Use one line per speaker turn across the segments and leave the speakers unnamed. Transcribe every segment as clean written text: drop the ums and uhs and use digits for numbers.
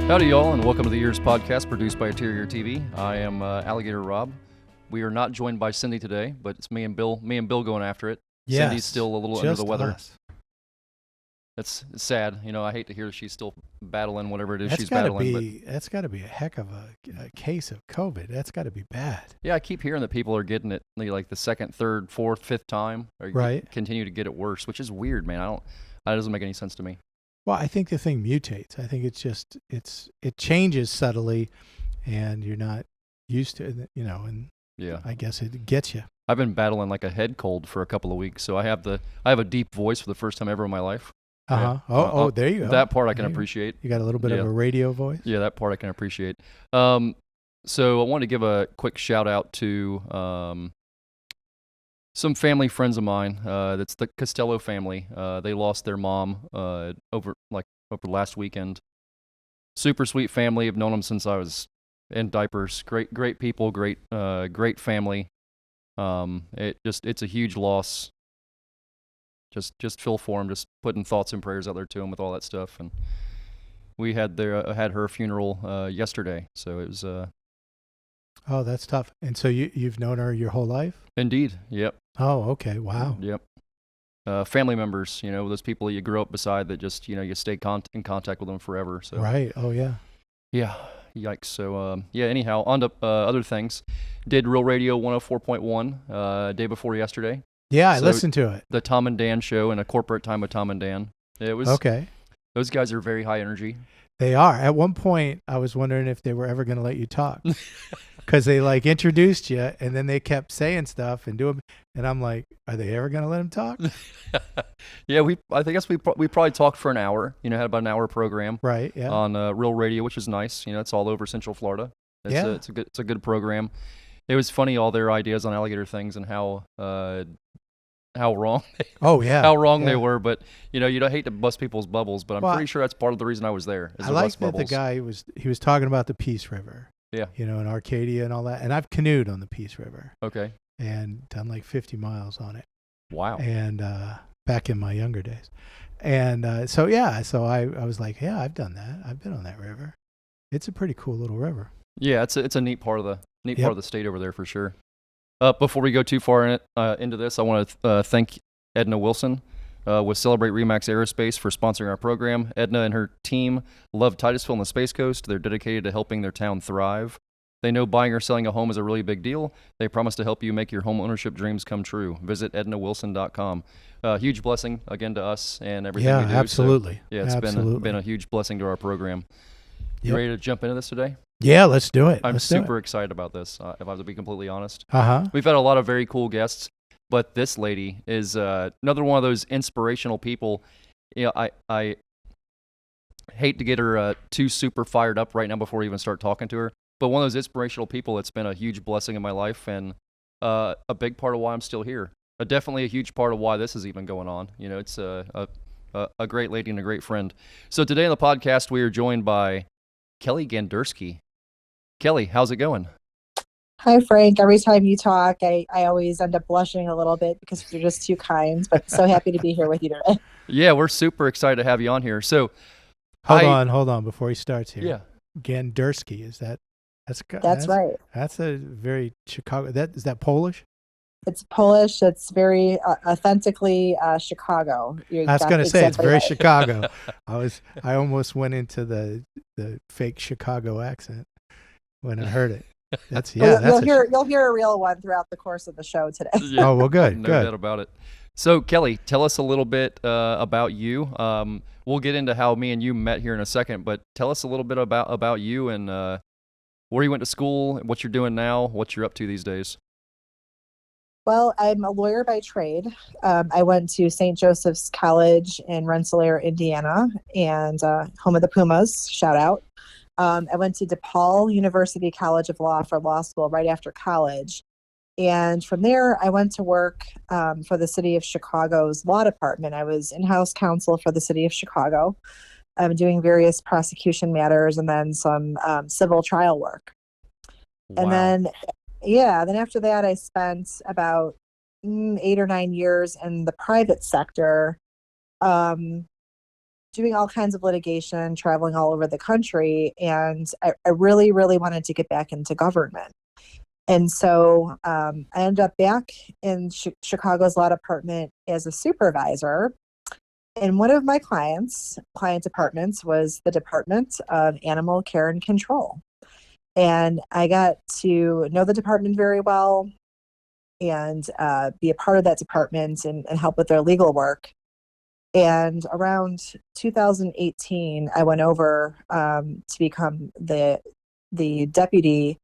Howdy, y'all, and welcome to the EEARSS Podcast Produced by Terrier TV. I am Alligator Rob. We are not joined by Cindy today, but it's me and Bill going after it.
Yes,
Cindy's still a little under the weather.
Us.
It's sad. You know, I hate to hear she's still battling whatever it is she's battling.
That's got to be a heck of a case of COVID. That's got to be bad.
Yeah, I keep hearing that people are getting it like the second, third, fourth, fifth time. Or
right.
Continue to get it worse, which is weird, man. That doesn't make any sense to me.
Well, I think the thing mutates. I think it changes subtly, and you're not used to it, and
yeah,
I guess it gets you.
I've been battling like a head cold for a couple of weeks, so I have a deep voice for the first time ever in my life.
Uh-huh. Oh, there you go.
That part I can appreciate.
You got a little bit of a radio voice?
Yeah, that part I can appreciate. So I wanted to give a quick shout out to some family friends of mine. That's the Costello family. They lost their mom over last weekend. Super sweet family. I've known them since I was in diapers. Great people. Great family. It's a huge loss. Just feel for them. Just putting thoughts and prayers out there to them with all that stuff. And we had her funeral yesterday. So it was.
Oh, that's tough. And so you've known her your whole life?
Indeed. Yep.
Oh, okay. Wow.
Yep. Family members, those people you grew up beside that just, you stay in contact with them forever. So.
Right. Oh, yeah.
Yeah. Yikes. So, anyhow, on to other things. Did Real Radio 104.1 day before yesterday.
Yeah, I listened to it.
The Tom and Dan show and a corporate time with Tom and Dan. It was
okay.
Those guys are very high energy.
They are. At one point, I was wondering if they were ever going to let you talk. Because they introduced you, and then they kept saying stuff and doing, and I'm like, are they ever going to let him talk?
Yeah, I guess we probably talked for an hour. Had about an hour program,
right? Yeah.
On Real Radio, which is nice. It's all over Central Florida. It's a good program. It was funny, all their ideas on alligator things and how wrong. How wrong they were, but you don't hate to bust people's bubbles, but I'm pretty sure that's part of the reason I was there.
I like that the guy was talking about the Peace River.
Yeah.
In Arcadia and all that. And I've canoed on the Peace River.
Okay.
And done 50 miles on it.
Wow.
And back in my younger days. And so I was like, yeah, I've done that. I've been on that river. It's a pretty cool little river.
Yeah, it's a neat part of the state over there for sure. Before we go too far into this, I want to thank Edna Wilson with Celebrate Remax Aerospace for sponsoring our program. Edna and her team love Titusville and the Space Coast. They're dedicated to helping their town thrive. They know buying or selling a home is a really big deal. They promise to help you make your home ownership dreams come true. Visit ednawilson.com. Huge blessing again to us and everything we do.
Absolutely.
So, yeah, it's been a huge blessing to our program. You ready to jump into this today?
Yeah, let's do it.
I'm super excited about this, if I have to be completely honest.
Uh-huh.
We've had a lot of very cool guests, but this lady is another one of those inspirational people. I hate to get her too super fired up right now before we even start talking to her, but one of those inspirational people that's been a huge blessing in my life and a big part of why I'm still here. Definitely a huge part of why this is even going on. It's a great lady and a great friend. So today on the podcast, we are joined by Kelley Gandurski. Kelley, how's it going?
Hi, Frank. Every time you talk, I always end up blushing a little bit because you're just too kind, but so happy to be here with you today.
Yeah, we're super excited to have you on here. So
Hold on before he starts here.
Yeah.
Gandurski, that's
right.
That's a very Chicago. Is that Polish?
It's Polish. It's very authentically Chicago.
I was going to say it's very
right.
Chicago. I almost went into the fake Chicago accent when I heard it.
You'll hear a real one throughout the course of the show today.
Yeah,
oh well, good.
No doubt about it. So Kelley, tell us a little bit about you. We'll get into how me and you met here in a second, but tell us a little bit about you and where you went to school, what you're doing now, what you're up to these days.
Well, I'm a lawyer by trade. I went to St. Joseph's College in Rensselaer, Indiana, and home of the Pumas, shout out. I went to DePaul University College of Law for law school right after college. And from there, I went to work for the city of Chicago's law department. I was in-house counsel for the city of Chicago, doing various prosecution matters and then some civil trial work.
Wow.
And then after that, I spent about 8 or 9 years in the private sector, doing all kinds of litigation, traveling all over the country. And I really, really wanted to get back into government. And so I ended up back in Chicago's law department as a supervisor. And one of my client departments was the Department of Animal Care and Control. And I got to know the department very well and be a part of that department and help with their legal work. And around 2018, I went over to become the deputy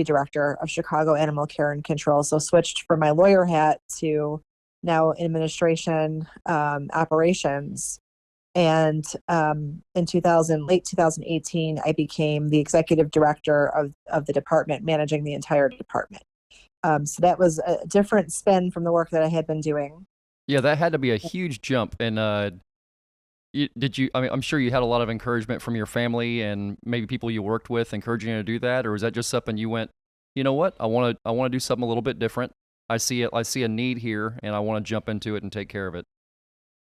director of Chicago Animal Care and Control. So switched from my lawyer hat to now administration, operations. And in late 2018, I became the executive director of the department, managing the entire department. So that was a different spin from the work that I had been doing.
Yeah, that had to be a huge jump. And I mean, I'm sure you had a lot of encouragement from your family and maybe people you worked with encouraging you to do that, or was that just something you went, you know what, I want to do something a little bit different. I see a need here, and I want to jump into it and take care of it.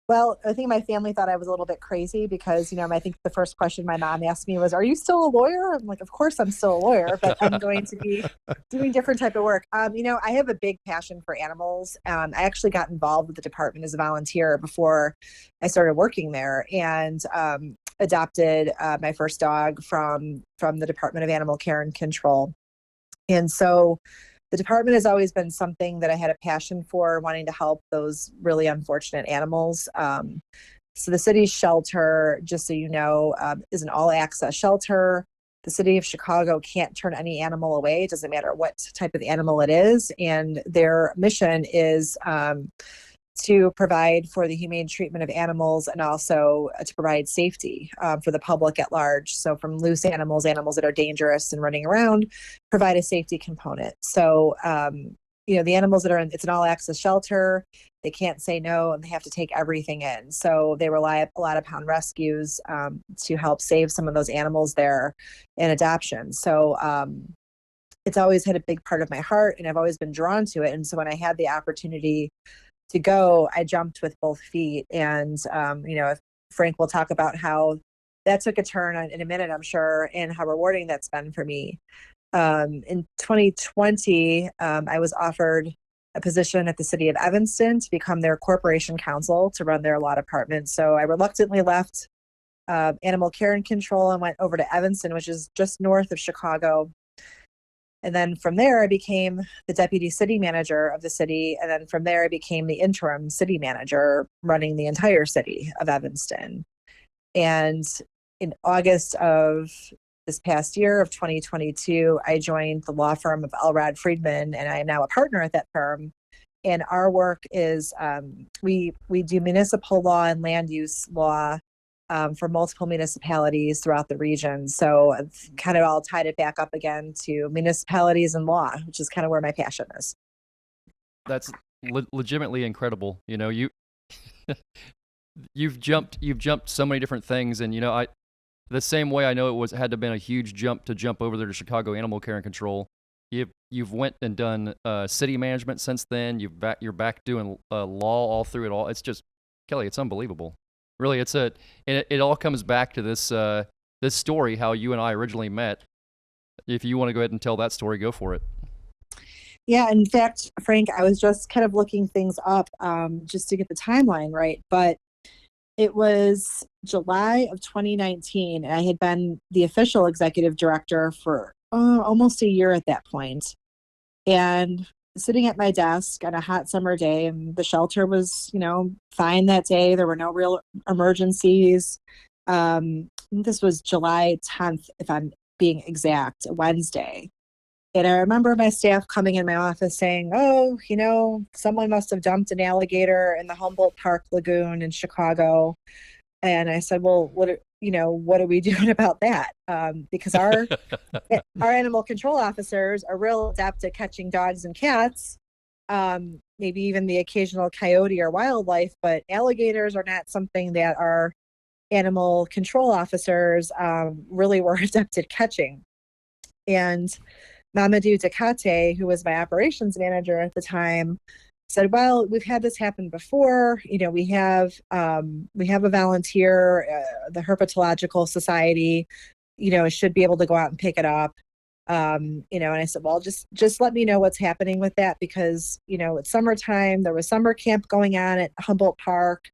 Well, I think my family thought I was a little bit crazy because, I think the first question my mom asked me was, "Are you still a lawyer?" I'm like, "Of course I'm still a lawyer, but I'm going to be doing different type of work." I have a big passion for animals. I actually got involved with the department as a volunteer before I started working there, and adopted my first dog from the Department of Animal Care and Control. And so the department has always been something that I had a passion for, wanting to help those really unfortunate animals. So the city's shelter, just so you know, is an all-access shelter. The city of Chicago can't turn any animal away. It doesn't matter what type of animal it is. And their mission is to provide for the humane treatment of animals and also to provide safety for the public at large. So from loose animals that are dangerous and running around, provide a safety component. So, the animals that are it's an all access shelter, they can't say no and they have to take everything in. So they rely a lot upon rescues to help save some of those animals there in adoption. So it's always had a big part of my heart and I've always been drawn to it. And so when I had the opportunity to go, I jumped with both feet. And, if Frank will talk about how that took a turn in a minute, I'm sure, and how rewarding that's been for me. In 2020, I was offered a position at the city of Evanston to become their corporation counsel to run their law department. So I reluctantly left Animal Care and Control and went over to Evanston, which is just north of Chicago. And then from there, I became the deputy city manager of the city. And then from there, I became the interim city manager running the entire city of Evanston. And in August of this past year of 2022, I joined the law firm of Elrod Friedman, and I am now a partner at that firm. And our work is we do municipal law and land use law for multiple municipalities throughout the region. So I've kind of all tied it back up again to municipalities and law, which is kind of where my passion is.
That's legitimately incredible. You've jumped so many different things, and the same way I know it had to have been a huge jump to jump over there to Chicago Animal Care and Control. You've went and done city management since then. You're back doing law all through it all. It's just, Kelley, it's unbelievable. Really, it all comes back to this story, how you and I originally met. If you want to go ahead and tell that story, go for it.
Yeah, in fact, Frank, I was just kind of looking things up just to get the timeline right. But it was July of 2019, and I had been the official executive director for almost a year at that point. And sitting at my desk on a hot summer day, and the shelter was, fine that day. There were no real emergencies. This was July 10th, if I'm being exact, Wednesday. And I remember my staff coming in my office saying, "Oh, someone must have dumped an alligator in the Humboldt Park Lagoon in Chicago." And I said, "Well, what are we doing about that?" Because our animal control officers are real adept at catching dogs and cats, maybe even the occasional coyote or wildlife, but alligators are not something that our animal control officers really were adept at catching. And Mamadou Dekate, who was my operations manager at the time, said, well, we've had this happen before. We have a volunteer, the Herpetological Society, should be able to go out and pick it up. And I said, well, just let me know what's happening with that, because, it's summertime, there was summer camp going on at Humboldt Park,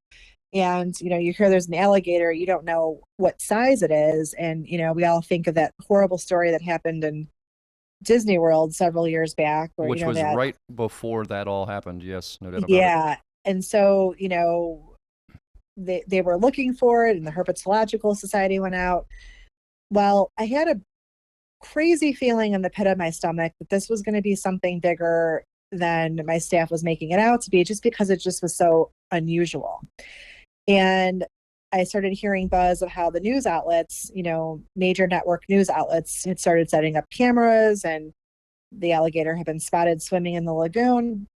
and, you hear there's an alligator, you don't know what size it is. And, we all think of that horrible story that happened in Disney World several years back, where,
which was right before that all happened. Yes, no doubt about it.
Yeah. And so, they were looking for it, and the Herpetological Society went out. Well, I had a crazy feeling in the pit of my stomach that this was going to be something bigger than my staff was making it out to be, just because it just was so unusual. And I started hearing buzz of how the news outlets, major network news outlets, had started setting up cameras, and the alligator had been spotted swimming in the lagoon.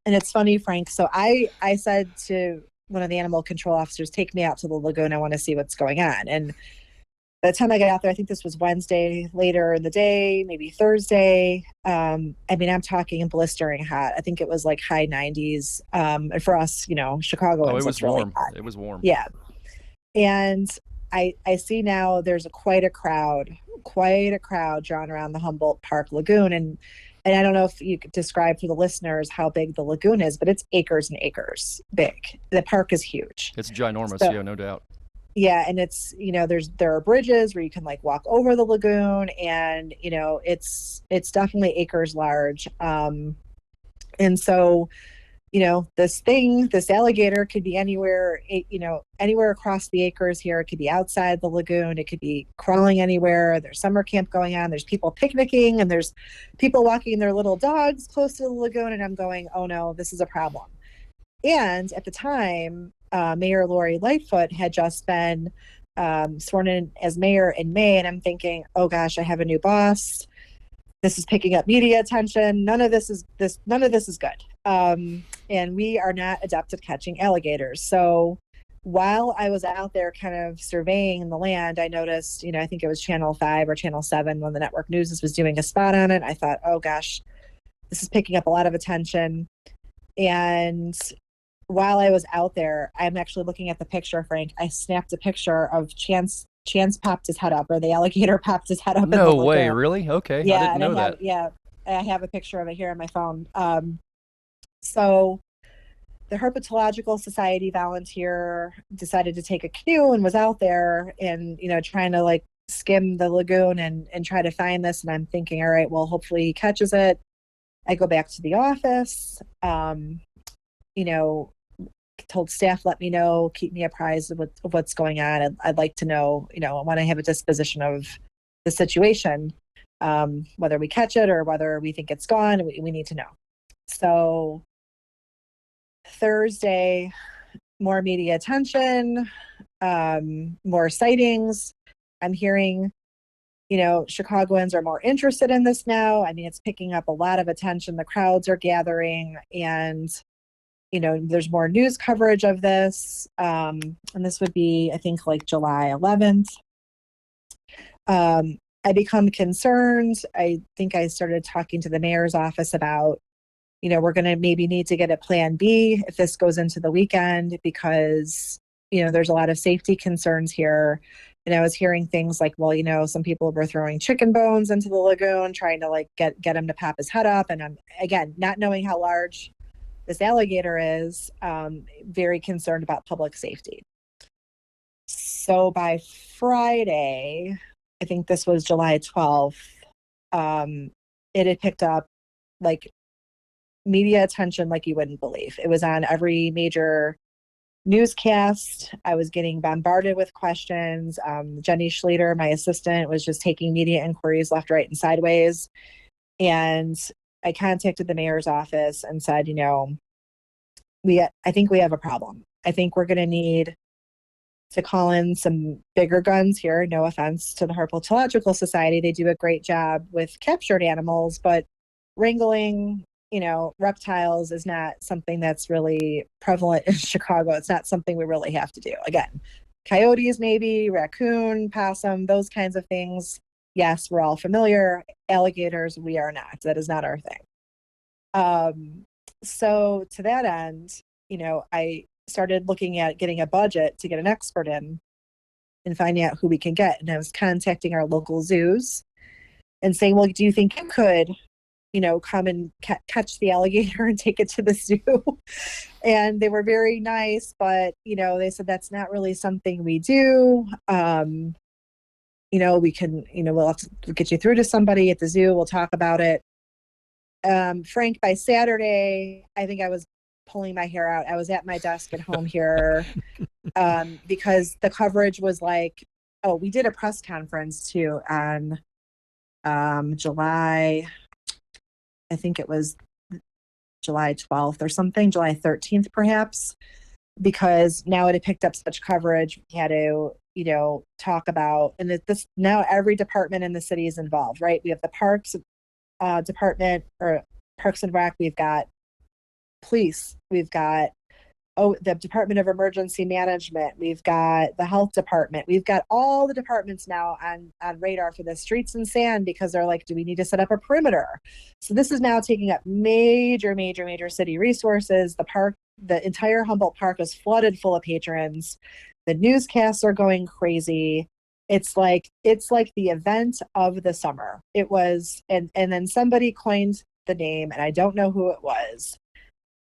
And it's funny, Frank. So I said to one of the animal control officers, take me out to the lagoon. I want to see what's going on. And by the time I got out there, I think this was Wednesday later in the day, maybe Thursday. I'm talking blistering hot. I think it was like high 90s. And for us, Chicago,
it was
really
warm.
hot.
It was warm.
Yeah. And I see now there's quite a crowd drawn around the Humboldt Park Lagoon. And I don't know if you could describe for the listeners how big the lagoon is, but it's acres and acres big. The park is huge.
It's ginormous.
So,
yeah, no doubt.
Yeah. And it's, there are bridges where you can like walk over the lagoon, and, it's definitely acres large. And so, this alligator could be anywhere, anywhere across the acres here. It could be outside the lagoon. It could be crawling anywhere. There's summer camp going on. There's people picnicking, and there's people walking their little dogs close to the lagoon. And I'm going, oh no, this is a problem. And at the time, Mayor Lori Lightfoot had just been sworn in as mayor in May. And I'm thinking, oh gosh, I have a new boss. This is picking up media attention. None of this is good. And we are not adept at catching alligators. So while I was out there kind of surveying the land, I noticed, I think it was Channel 5 or Channel 7 when the network news was doing a spot on it. I thought, oh gosh, this is picking up a lot of attention. And while I was out there, I'm actually looking at the picture, Frank. I snapped a picture of Chance popped his head up, or the alligator popped his head up.
No way, really? Okay,
yeah,
I didn't know that.
Yeah, I have a picture of it here on my phone. So the Herpetological Society volunteer decided to take a canoe and was out there and, trying to like skim the lagoon and try to find this. And I'm thinking, all right, well, hopefully he catches it. I go back to the office, told staff, let me know, keep me apprised of what's going on. I'd like to know, I want to have a disposition of the situation, whether we catch it or whether we think it's gone. We need to know. So Thursday, more media attention, more sightings. I'm hearing, Chicagoans are more interested in this now. It's picking up a lot of attention. The crowds are gathering, and, there's more news coverage of this. And this would be, I think, like July 11th. I become concerned. I think I started talking to the mayor's office about, we're going to maybe need to get a plan B if this goes into the weekend, because, there's a lot of safety concerns here. And I was hearing things like, well, some people were throwing chicken bones into the lagoon, trying to like get him to pop his head up. And I'm, again, not knowing how large this alligator is, very concerned about public safety. So by Friday, I think this was July 12th, it had picked up like media attention like you wouldn't believe. It was on every major newscast. I was getting bombarded with questions. Jenny Schlueter, my assistant, was just taking media inquiries left, right, and sideways. And I contacted the mayor's office and said, I think we have a problem. I think we're going to need to call in some bigger guns here. No offense to the Herpetological Society. They do a great job with captured animals, but wrangling, reptiles is not something that's really prevalent in Chicago. It's not something we really have to do. Again, coyotes, maybe, raccoon, possum, those kinds of things. Yes, we're all familiar. Alligators, we are not. That is not our thing. So to that end, I started looking at getting a budget to get an expert in and finding out who we can get. And I was contacting our local zoos and saying, well, do you think you could, come and catch the alligator and take it to the zoo? And they were very nice, but, they said, that's not really something we do. We can, we'll have to get you through to somebody at the zoo. We'll talk about it. Frank, by Saturday, I think I was pulling my hair out. I was at my desk at home here because the coverage was like, we did a press conference too on July, I think it was July 12th or something, July 13th perhaps, because now it had picked up such coverage. We had to, talk about, and this now every department in the city is involved, right? We have the parks department, or Parks and Rec. We've got police. We've got the Department of Emergency Management. We've got the health department. We've got all the departments now on radar for the streets and sand, because they're like, do we need to set up a perimeter? So this is now taking up major city resources. The entire Humboldt Park is flooded full of patrons. The newscasts are going crazy. It's like the event of the summer. It was, and then somebody coined the name, and I don't know who it was.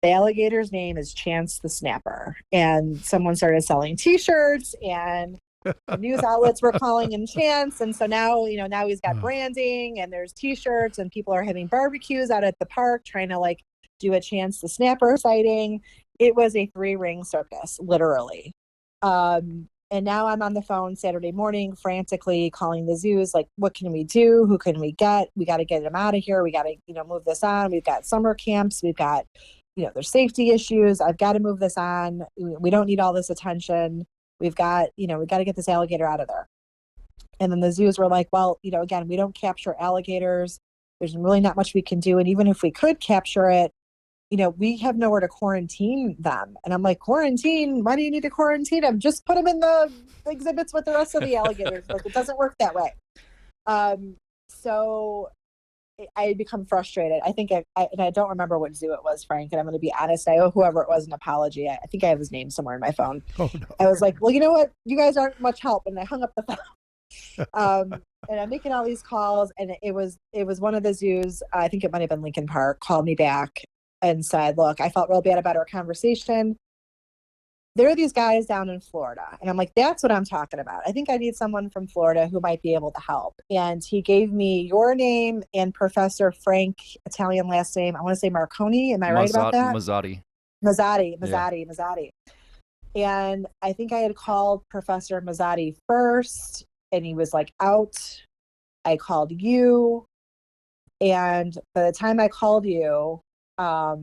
The alligator's name is Chance the Snapper, and someone started selling T-shirts, and the news outlets were calling him Chance, and so now he's got branding, and there's T-shirts, and people are having barbecues out at the park trying to do a Chance the Snapper sighting. It was a 3-ring circus, literally. And now I'm on the phone Saturday morning, frantically calling the zoos, like, what can we do? Who can we get? We got to get them out of here. We got to, move this on. We've got summer camps. We've got, there's safety issues. I've got to move this on. We don't need all this attention. We've got, we got to get this alligator out of there. And then the zoos were like, well, again, we don't capture alligators. There's really not much we can do. And even if we could capture it, we have nowhere to quarantine them. And I'm like, quarantine? Why do you need to quarantine them? Just put them in the exhibits with the rest of the alligators. It doesn't work that way. So I had become frustrated. I think and I don't remember what zoo it was, Frank, and I'm going to be honest. I owe whoever it was an apology. I think I have his name somewhere in my phone. Oh, no. I was like, well, you know what? You guys aren't much help. And I hung up the phone. And I'm making all these calls, and it was one of the zoos, I think it might have been Lincoln Park, called me back and said, look, I felt real bad about our conversation. There are these guys down in Florida. And I'm like, that's what I'm talking about. I think I need someone from Florida who might be able to help. And he gave me your name and Professor Frank, Italian last name. I want to say Marconi. Am I right about that?
Mazzotti.
Mazzotti. And I think I had called Professor Mazzotti first, and he was out. I called you. And by the time I called you, by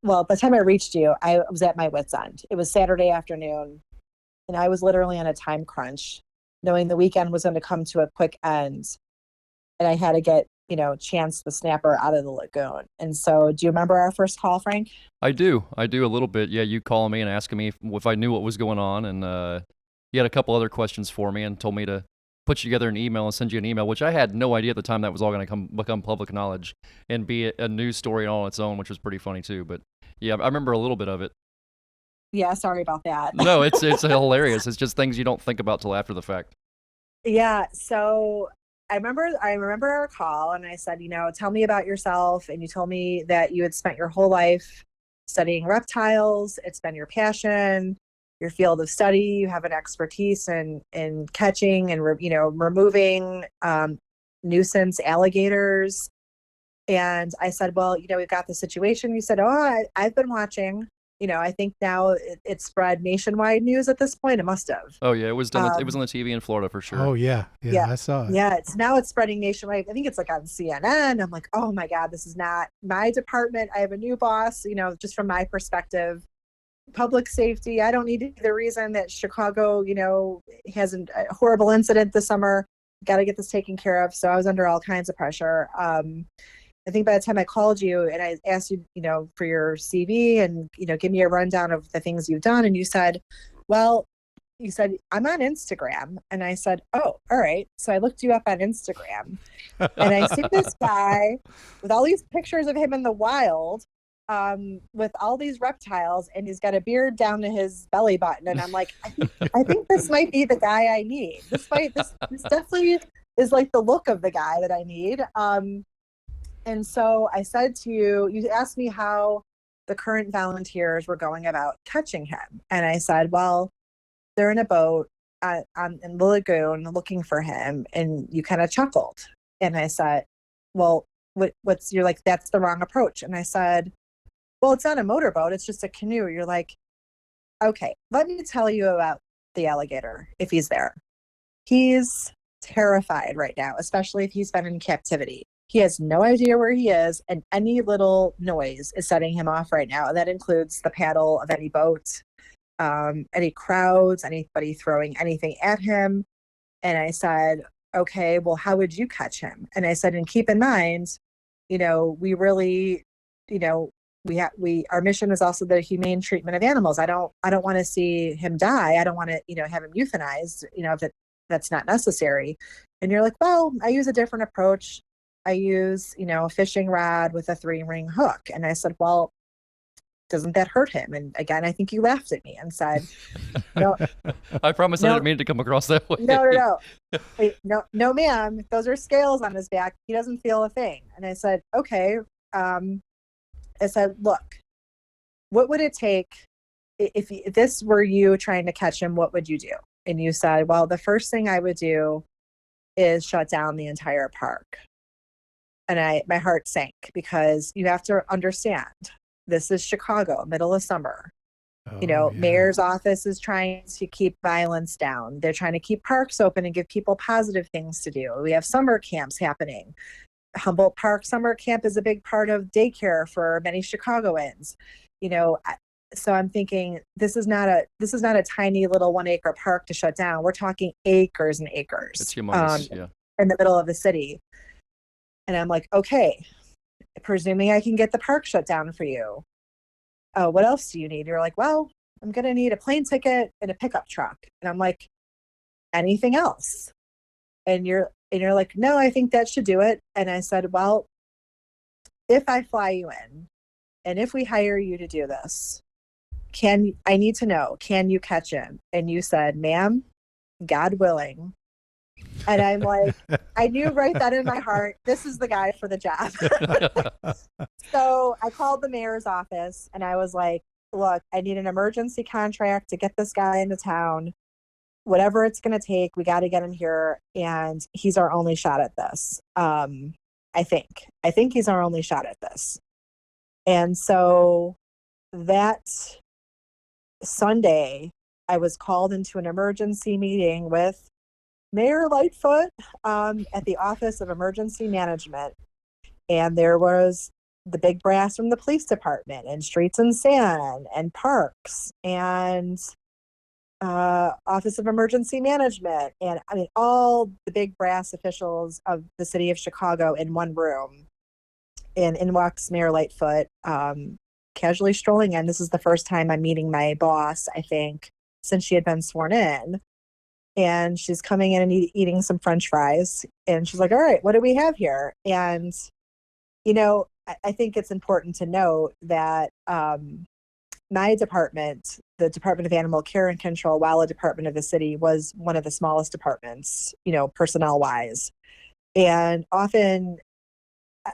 the time I reached you, I was at my wit's end. It was Saturday afternoon, and I was literally on a time crunch, knowing the weekend was going to come to a quick end, and I had to get, Chance the Snapper out of the lagoon. And so, do you remember our first call, Frank?
I do a little bit. Yeah, you calling me and asking me if I knew what was going on, and you had a couple other questions for me and told me to put you together an email and send you an email, which I had no idea at the time that was all going to become public knowledge and be a news story all on its own, which was pretty funny too. But yeah, I remember a little bit of it.
Yeah, sorry about that.
No, it's hilarious. It's just things you don't think about till after the fact.
Yeah, so I remember our call, and I said, tell me about yourself. And you told me that you had spent your whole life studying reptiles. It's been your passion, your field of study. You have an expertise in catching and removing nuisance alligators. And I said, well, we've got the situation. You said, I've been watching. I think now it spread nationwide news at this point. It must have.
Oh yeah, it was done. It was on the TV in Florida for sure.
Oh yeah, I saw it.
Yeah, it's spreading nationwide. I think it's on CNN. I'm like, oh my God, this is not my department. I have a new boss. Just from my perspective. Public safety. I don't need to be the reason that Chicago, has a horrible incident this summer. Got to get this taken care of. So I was under all kinds of pressure. I think by the time I called you and I asked you, for your CV and, give me a rundown of the things you've done. And you said, well, you said, I'm on Instagram. And I said, oh, all right. So I looked you up on Instagram and I see this guy with all these pictures of him in the wild, with all these reptiles, and he's got a beard down to his belly button. And I'm like, I think this might be the guy I need. This definitely is like the look of the guy that I need. And so I said to you, you asked me how the current volunteers were going about catching him. And I said, well, they're in a boat in the lagoon looking for him. And you kind of chuckled. And I said, well, you're like, that's the wrong approach. And I said, well, it's not a motorboat. It's just a canoe. You're like, okay, let me tell you about the alligator if he's there. He's terrified right now, especially if he's been in captivity. He has no idea where he is, and any little noise is setting him off right now. And that includes the paddle of any boat, any crowds, anybody throwing anything at him. And I said, okay, well, how would you catch him? And I said, and keep in mind, we really, our mission is also the humane treatment of animals. I don't want to see him die. I don't want to, have him euthanized, if that's not necessary. And you're like, well, I use a different approach. I use, a fishing rod with a 3-ring hook. And I said, well, doesn't that hurt him? And again, I think you laughed at me and said, no.
I promise I didn't mean to come across that way.
No. Wait, no, ma'am. Those are scales on his back. He doesn't feel a thing. And I said, okay. I said, look, what would it take if this were you trying to catch him? What would you do? And you said, well, the first thing I would do is shut down the entire park. And my heart sank, because you have to understand, this is Chicago, middle of summer. Mayor's office is trying to keep violence down. They're trying to keep parks open and give people positive things to do. We have summer camps happening. Humboldt Park Summer Camp is a big part of daycare for many Chicagoans. So I'm thinking, this is not a tiny little 1-acre park to shut down. We're talking acres and acres.
It's humongous, yeah.
In the middle of the city. And I'm like, okay, presuming I can get the park shut down for you. What else do you need? You're like, well, I'm going to need a plane ticket and a pickup truck. And I'm like, anything else? And you're like, no, I think that should do it. And I said, well, if I fly you in and if we hire you to do this, I need to know, can you catch him? And you said, ma'am, God willing. And I'm like, I knew right then in my heart, this is the guy for the job. So I called the mayor's office and I was like, look, I need an emergency contract to get this guy into town. Whatever it's going to take, we got to get him here. And he's our only shot at this. I think he's our only shot at this. And so that Sunday, I was called into an emergency meeting with Mayor Lightfoot at the Office of Emergency Management. And there was the big brass from the police department and Streets and Sand and Parks and Office of Emergency Management. And I mean, all the big brass officials of the city of Chicago in one room. And in walks Mayor Lightfoot, casually strolling in. This is the first time I'm meeting my boss, I think, since she had been sworn in. And she's coming in and eating some French fries. And she's like, all right, what do we have here? And, I think it's important to note that my department, the Department of Animal Care and Control, while a department of the city, was one of the smallest departments, personnel-wise. And often,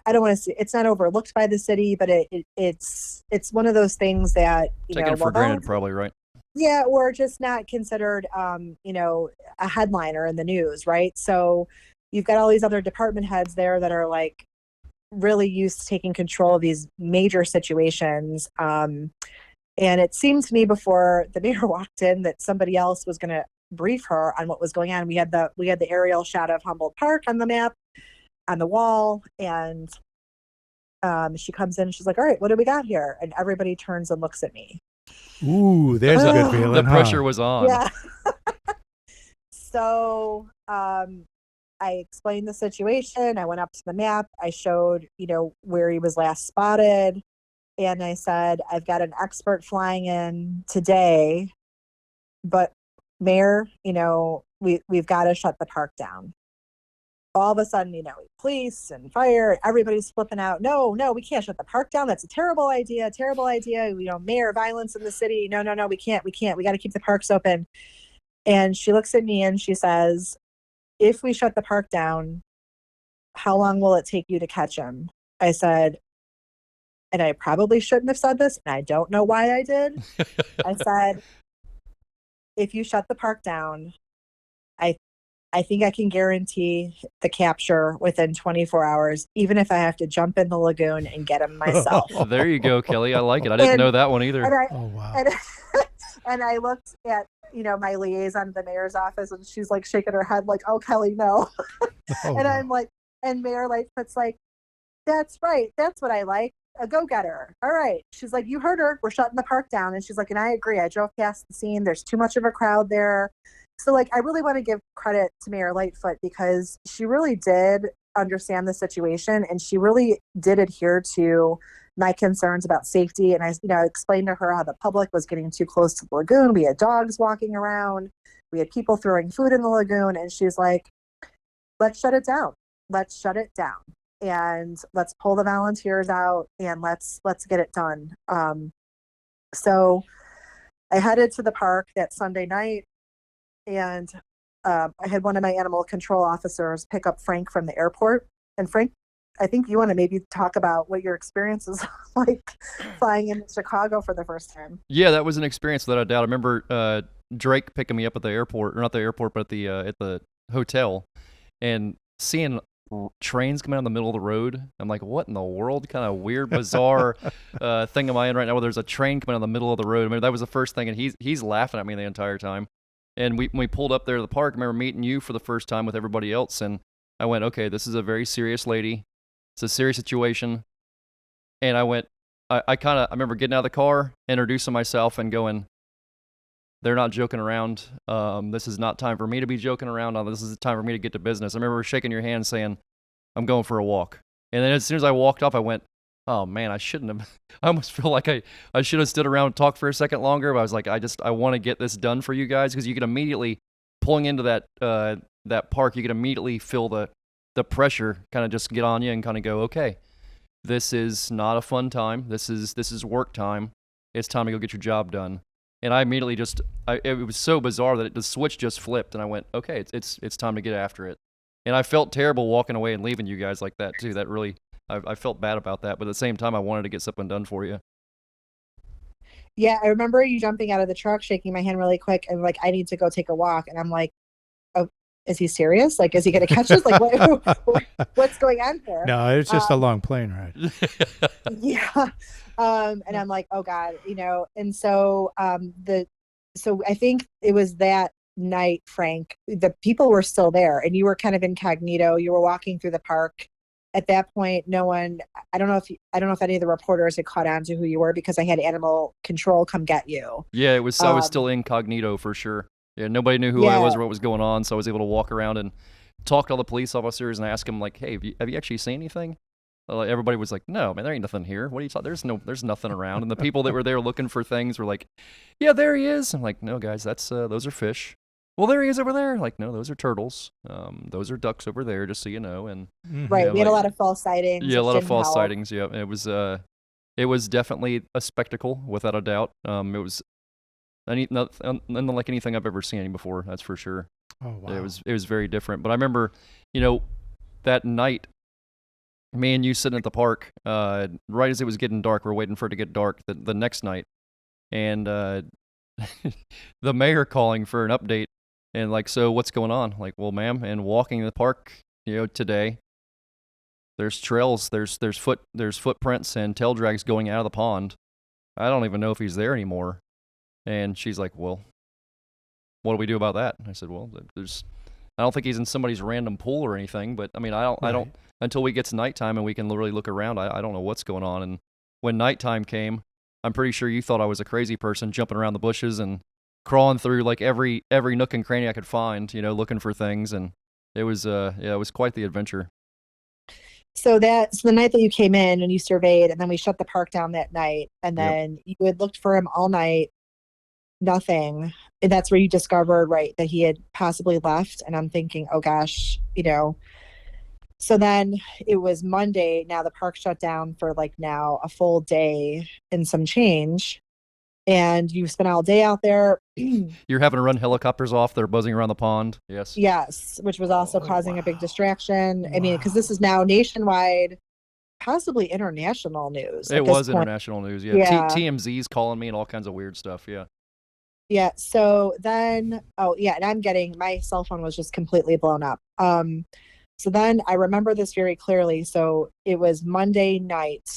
I don't want to say it's not overlooked by the city, but it's one of those things that,
taken for granted, probably, right?
Yeah, or just not considered, a headliner in the news, right? So you've got all these other department heads there that are like really used to taking control of these major situations. And it seemed to me before the mayor walked in that somebody else was going to brief her on what was going on. We had the aerial shot of Humboldt Park on the map, on the wall, and she comes in and she's like, all right, what do we got here? And everybody turns and looks at me.
Ooh, there's a good feeling.
The pressure was on.
Yeah. So I explained the situation. I went up to the map. I showed, where he was last spotted. And I said, I've got an expert flying in today, but Mayor, we've got to shut the park down. All of a sudden, police and fire, everybody's flipping out. No, we can't shut the park down. That's a terrible idea. Mayor, violence in the city. No, we can't. We got to keep the parks open. And she looks at me and she says, if we shut the park down, how long will it take you to catch him? I said, and I probably shouldn't have said this, and I don't know why I did. I said, if you shut the park down, I think I can guarantee the capture within 24 hours, even if I have to jump in the lagoon and get him myself.
There you go, Kelley. I like it. I didn't know that one either.
Oh, wow.
And I looked at, my liaison at the mayor's office, and she's like shaking her head like, oh, Kelley, no. And I'm like, and Mayor Lightfoot's like, that's right. That's what I like. A go-getter. All right. She's like, you heard her. We're shutting the park down. And she's like, and I agree. I drove past the scene. There's too much of a crowd there. So I really want to give credit to Mayor Lightfoot because she really did understand the situation and she really did adhere to my concerns about safety. And I explained to her how the public was getting too close to the lagoon. We had dogs walking around. We had people throwing food in the lagoon. And she's like, let's shut it down. Let's shut it down. And let's pull the volunteers out and let's get it done. So I headed to the park that Sunday night. And I had one of my animal control officers pick up Frank from the airport. And Frank, I think you want to maybe talk about what your experience is like flying into Chicago for the first time.
Yeah, that was an experience without a doubt. I remember Drake picking me up at the airport, or not the airport, but at the hotel, and seeing trains coming out in the middle of the road. I'm like, what in the world? Kind of weird, bizarre thing am I in right now where there's a train coming out in the middle of the road? I mean, that was the first thing, and he's laughing at me the entire time. And when we pulled up there to the park, I remember meeting you for the first time with everybody else, and I went, okay, this is a very serious lady. It's a serious situation. And I remember getting out of the car, introducing myself, and going, they're not joking around. This is not time for me to be joking around. This is the time for me to get to business. I remember shaking your hand saying, I'm going for a walk. And then as soon as I walked off, I went, oh man, I shouldn't have. I almost feel like I should have stood around and talked for a second longer. But I was like, I want to get this done for you guys, because you can immediately, pulling into that park, you can immediately feel the pressure kind of just get on you and kind of go, okay, this is not a fun time. This is work time. It's time to go get your job done. And I immediately it was so bizarre that the switch just flipped, and I went, okay, it's time to get after it. And I felt terrible walking away and leaving you guys like that too. That really, I felt bad about that, but at the same time, I wanted to get something done for you.
Yeah, I remember you jumping out of the truck, shaking my hand really quick, and like, I need to go take a walk. And I'm like, oh, is he serious? Like, is he going to catch us? Like, what's going on here?
No, it's just a long plane ride.
Yeah. And I'm like, oh God, and so, so I think it was that night, Frank, the people were still there and you were kind of incognito. You were walking through the park. At that point, no one, I don't know if any of the reporters had caught on to who you were, because I had animal control come get you.
Yeah, I was still incognito for sure. Yeah, nobody knew who I was or what was going on, so I was able to walk around and talk to all the police officers and ask them, like, hey, have you actually seen anything? Everybody was like, no, man, there ain't nothing here. What are you talking? There's nothing around. And the people that were there looking for things were like, yeah, there he is. I'm like, no, guys, those are fish. Well, there he is over there. Like, no, those are turtles. Those are ducks over there, just so you know. And
right, we had a lot of false sightings.
Yeah, a lot of false sightings. Yeah, it was definitely a spectacle, without a doubt. It was nothing like anything I've ever seen before. That's for sure.
Oh wow.
It was very different. But I remember, that night, me and you sitting at the park, right as it was getting dark. We're waiting for it to get dark the next night, and the mayor calling for an update. And like, so what's going on? Like, well, ma'am, and walking in the park, today, there's trails, there's footprints and tail drags going out of the pond. I don't even know if he's there anymore. And she's like, well, what do we do about that? And I said, well, I don't think he's in somebody's random pool or anything, but I mean, I don't, until we get to nighttime and we can really look around, I don't know what's going on. And when nighttime came, I'm pretty sure you thought I was a crazy person jumping around the bushes and crawling through like every nook and cranny I could find, looking for things. And it was quite the adventure.
So the night that you came in and you surveyed, and then we shut the park down that night, and then you had looked for him all night, nothing. and that's where you discovered, right, that he had possibly left. And I'm thinking, oh gosh, so then it was Monday. Now the park shut down for like now a full day and some change. And you spent all day out there.
You're having to run helicopters off. They're buzzing around the pond. Yes.
Yes, which was also causing a big distraction. I mean, because
Wow.
this is now nationwide, possibly international news.
It was international news. Yeah.
Yeah.
TMZ's calling me and all kinds of weird stuff. Yeah.
Yeah. So then, and my cell phone was just completely blown up. So then I remember this very clearly. So it was Monday night,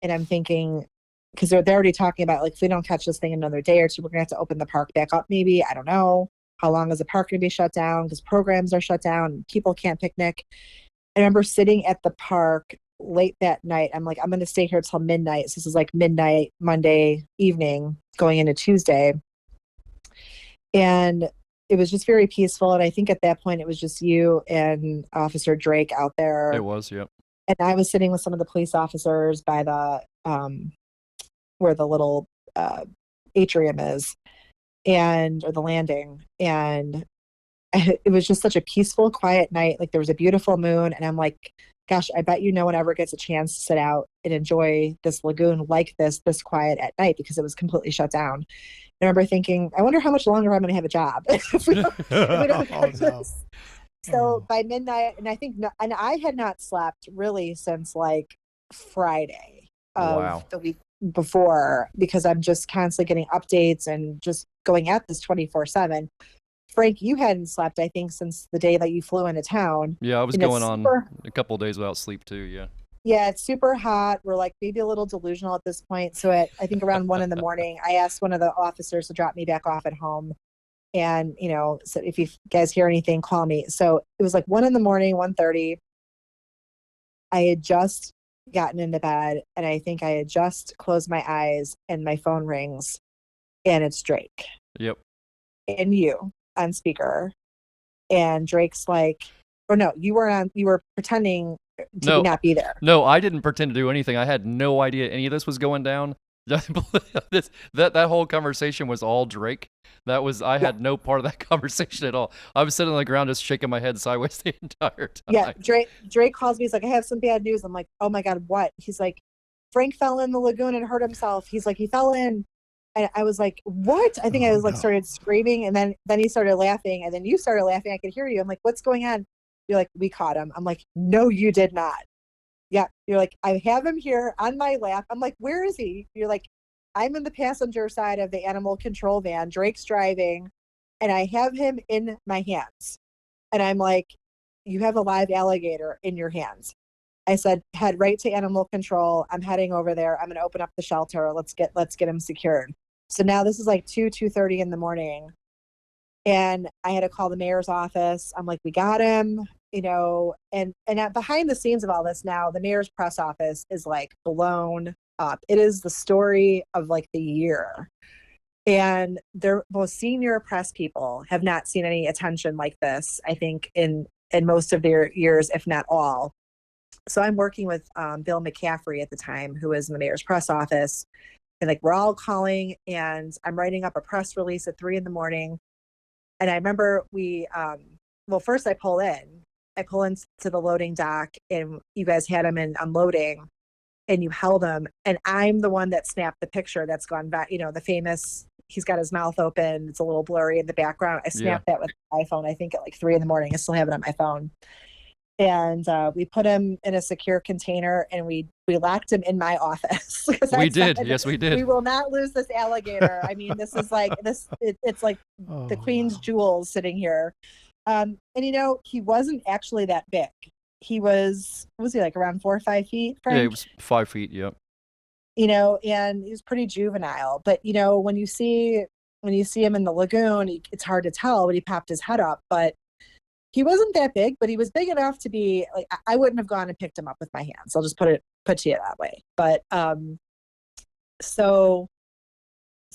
and I'm thinking, because they're already talking about, like, if we don't catch this thing another day or two, we're gonna have to open the park back up. Maybe, I don't know. How long is the park gonna be shut down? Because programs are shut down, people can't picnic. I remember sitting at the park late that night. I'm like, I'm gonna stay here till midnight. So this is like midnight Monday evening, going into Tuesday. And it was just very peaceful. And I think at that point it was just you and Officer Drake out there.
It was, yep.
And I was sitting with some of the police officers by the where the little atrium is, or the landing. And it was just such a peaceful, quiet night. Like, there was a beautiful moon. And I'm like, gosh, I bet no one ever gets a chance to sit out and enjoy this lagoon like this quiet at night, because it was completely shut down. I remember thinking, I wonder how much longer I'm going to have a job if we don't catch this. So by midnight, and I had not slept really since like Friday of the week before, because I'm just constantly getting updates and just going at this 24/7. Frank, you hadn't slept, I think, since the day that you flew into town.
Yeah, I was going on a couple of days without sleep too. Yeah.
Yeah, it's super hot. We're like maybe a little delusional at this point. So I think around 1 a.m, I asked one of the officers to drop me back off at home. And, so if you guys hear anything, call me. So it was like 1 a.m, 1:30. I had just gotten into bed, and I think I had just closed my eyes, and my phone rings, and it's Drake.
Yep.
And you on speaker. And Drake's like, or no, you were pretending to not be there.
No, I didn't pretend to do anything. I had no idea any of this was going down. That whole conversation was all Drake. I had no part of that conversation at all. I was sitting on the ground just shaking my head sideways the entire time.
Yeah, Drake calls me. He's like, I have some bad news. I'm like, oh my God, what? He's like, Frank fell in the lagoon and hurt himself. He's like, he fell in. And I was like, what? I think I was like, started screaming, and then he started laughing, and then you started laughing. I could hear you. I'm like, what's going on? You're like, we caught him. I'm like, no, you did not. Yeah. You're like, I have him here on my lap. I'm like, where is he? You're like, I'm in the passenger side of the animal control van. Drake's driving, and I have him in my hands. And I'm like, you have a live alligator in your hands. I said, head right to animal control. I'm heading over there. I'm going to open up the shelter. Let's get him secured. So now this is like 2:30 in the morning. And I had to call the mayor's office. I'm like, we got him, and behind the scenes of all this now, the mayor's press office is like blown up. It is the story of like the year. And their most senior press people have not seen any attention like this, I think, in most of their years, if not all. So I'm working with Bill McCaffrey at the time, who was in the mayor's press office. And like, we're all calling, and I'm writing up a press release at 3 a.m. And I remember first I pull into the loading dock, and you guys had him in unloading, and you held him. And I'm the one that snapped the picture that's gone back, the famous, he's got his mouth open. It's a little blurry in the background. I snapped that with my iPhone, I think at like 3 a.m. I still have it on my phone. And we put him in a secure container, and we locked him in my office.
We did. Yes, we did.
We will not lose this alligator. I mean, this is like it's like the Queen's jewels sitting here. And he wasn't actually that big. He was he like around 4 or 5 feet? Frank?
Yeah, he was 5 feet. Yep.
And he was pretty juvenile. But when you see him in the lagoon, it's hard to tell when he popped his head up. But he wasn't that big, but he was big enough to be like, I wouldn't have gone and picked him up with my hands. I'll just put to you that way. But so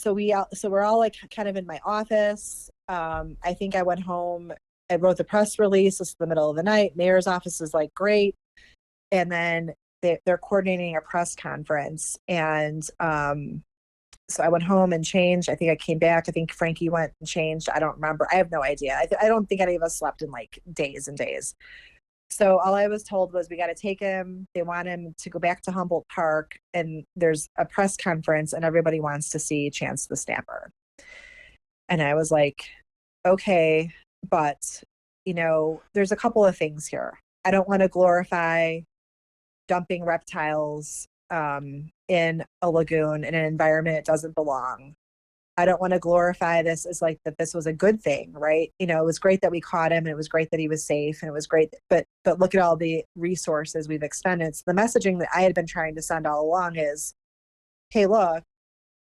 we're all like kind of in my office. I think I went home. I wrote the press release. This is the middle of the night. Mayor's office is like, great. And then they're coordinating a press conference. And So I went home and changed. I think I came back. I think Frankie went and changed. I don't remember. I have no idea. I don't think any of us slept in like days and days. So all I was told was we got to take him. They want him to go back to Humboldt Park, and there's a press conference, and everybody wants to see Chance the Snapper. And I was like, okay, but there's a couple of things here. I don't want to glorify dumping reptiles in a lagoon in an environment it doesn't belong. I don't want to glorify this as like that this was a good thing, right? It was great that we caught him, and it was great that he was safe, and it was great, but look at all the resources we've expended. So the messaging that I had been trying to send all along is, hey, look,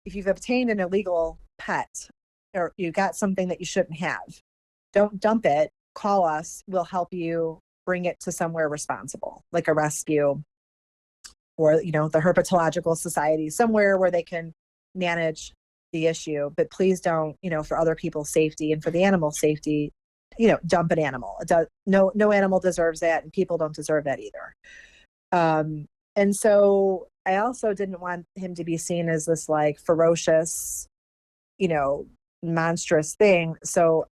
if you've obtained an illegal pet or you got something that you shouldn't have, don't dump it. Call us. We'll help you bring it to somewhere responsible, like a rescue or, the Herpetological Society, somewhere where they can manage the issue. But please don't, for other people's safety and for the animal safety, dump an animal. No animal deserves that, and people don't deserve that either. And so I also didn't want him to be seen as this like ferocious, monstrous thing. So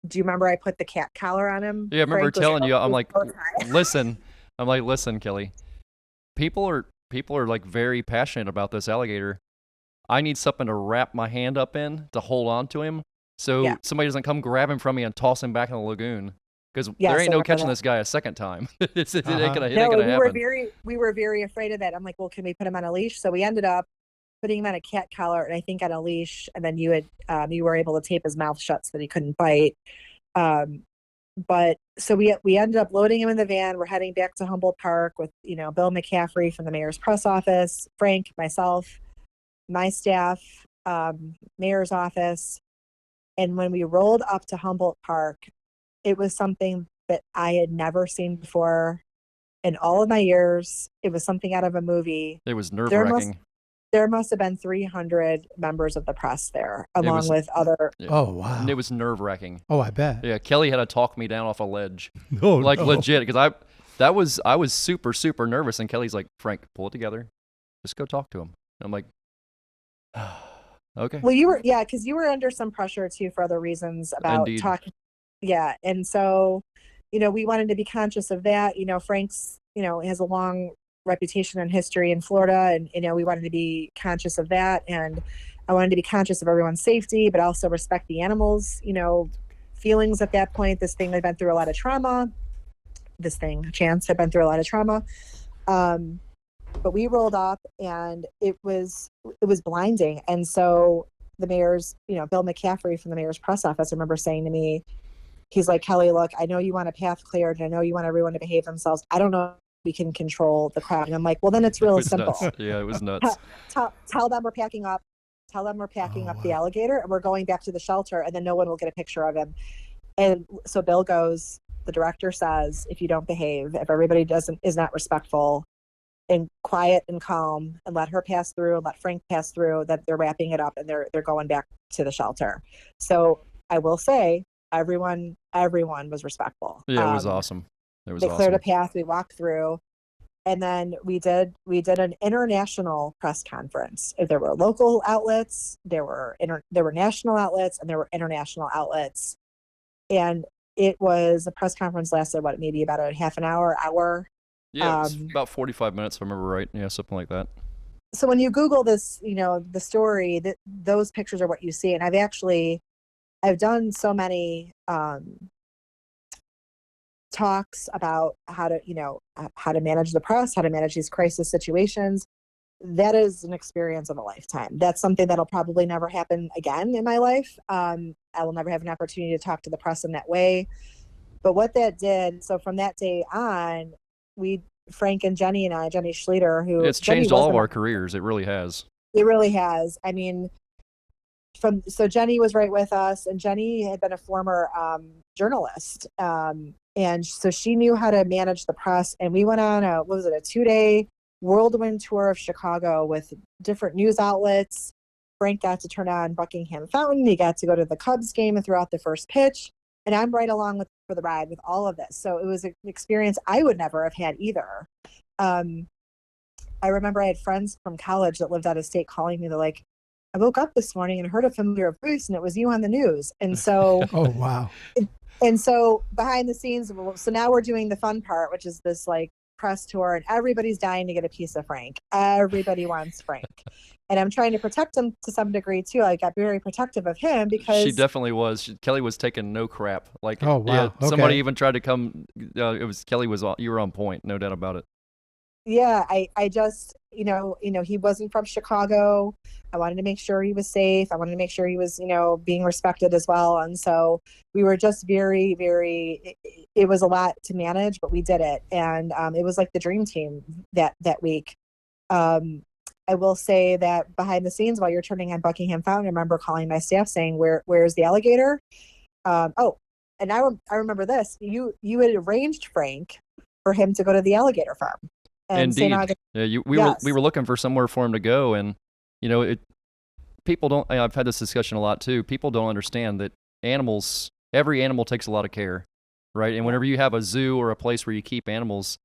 do you remember I put the cat collar on him?
Yeah, I remember telling you, I'm like, listen, Kelley, people are like very passionate about this alligator. I need something to wrap my hand up in to hold on to him, so somebody doesn't come grab him from me and toss him back in the lagoon. Because there ain't no catching this guy a second time. It ain't gonna happen.
We were very afraid of that. I'm like, well, can we put him on a leash? So we ended up putting him on a cat collar and I think on a leash, and then you were able to tape his mouth shut so that he couldn't bite. But so we ended up loading him in the van. We're heading back to Humboldt Park with Bill McCaffrey from the mayor's press office, Frank, myself, my staff, mayor's office. And when we rolled up to Humboldt Park, it was something that I had never seen before in all of my years. It was something out of a movie.
It was nerve-wracking.
There must have been 300 members of the press there, along with other.
Yeah.
Oh, wow.
And it was nerve-wracking.
Oh, I bet.
Yeah, Kelley had to talk me down off a ledge.
No,
legit, because I was super, super nervous, and Kelley's like, Frank, pull it together. Just go talk to him. And I'm like, okay.
Well, because you were under some pressure too for other reasons about talking. Yeah. And so, we wanted to be conscious of that. Frank's, has a long reputation and history in Florida, and, we wanted to be conscious of that. And I wanted to be conscious of everyone's safety, but also respect the animals, feelings at that point. This thing had been through a lot of trauma. Chance had been through a lot of trauma. But we rolled up and it was blinding. And so the mayor's, Bill McCaffrey from the mayor's press office, I remember saying to me, he's like, Kelley, look, I know you want a path cleared, and I know you want everyone to behave themselves. I don't know if we can control the crowd. And I'm like, well, then it's really simple.
Nuts. Yeah, it was nuts.
Tell them we're packing up. Tell them we're packing up the alligator, and we're going back to the shelter, and then no one will get a picture of him. And so Bill goes, the director says, if you don't behave, if everybody is not respectful and quiet and calm, and let her pass through and let Frank pass through, that they're wrapping it up and they're going back to the shelter. So I will say everyone was respectful.
Yeah, it was awesome.
They cleared a path. We walked through, and then we did an international press conference. There were local outlets, there were national outlets, and there were international outlets. And it was a press conference lasted maybe about a half an hour.
Yeah, it was about 45 minutes, if I remember right. Yeah, something like that.
So when you Google this, the story, those pictures are what you see. And I've done so many talks about how to manage the press, how to manage these crisis situations. That is an experience of a lifetime. That's something that'll probably never happen again in my life. I will never have an opportunity to talk to the press in that way. But what that did, so from that day on, Frank and Jenny Schlueter, who
it's changed all of our careers. It really has.
It really has. I mean, so Jenny was right with us, and Jenny had been a former journalist. And so she knew how to manage the press. And we went on a 2-day whirlwind tour of Chicago with different news outlets. Frank got to turn on Buckingham Fountain. He got to go to the Cubs game and throughout the first pitch. And I'm right along for the ride with all of this. So it was an experience I would never have had either. I remember I had friends from college that lived out of state calling me. They're like, I woke up this morning and heard a familiar voice, and it was you on the news. And so,
Oh, wow.
and so behind the scenes, so now we're doing the fun part, which is this like press tour, and everybody's dying to get a piece of Frank. Everybody wants Frank. And I'm trying to protect him to some degree too. I got very protective of him because
She definitely was. Kelley was taking no crap. Like,
Oh, wow.
yeah, somebody
Okay.
even tried to come. It was Kelley was on. You were on point, no doubt about it.
yeah, I just, he wasn't from Chicago. I wanted to make sure he was safe. I wanted to make sure he was, being respected as well. And so we were just very, very, it was a lot to manage, but we did it. And it was like the dream team that week. I will say that behind the scenes while you're turning on Buckingham Fountain, I remember calling my staff saying, where's the alligator? And I remember this, you had arranged Frank for him to go to the alligator farm. And
Indeed. Yeah, we were looking for somewhere for him to go, and people don't. I've had this discussion a lot too. People don't understand that every animal takes a lot of care, right? And whenever you have a zoo or a place where you keep animals,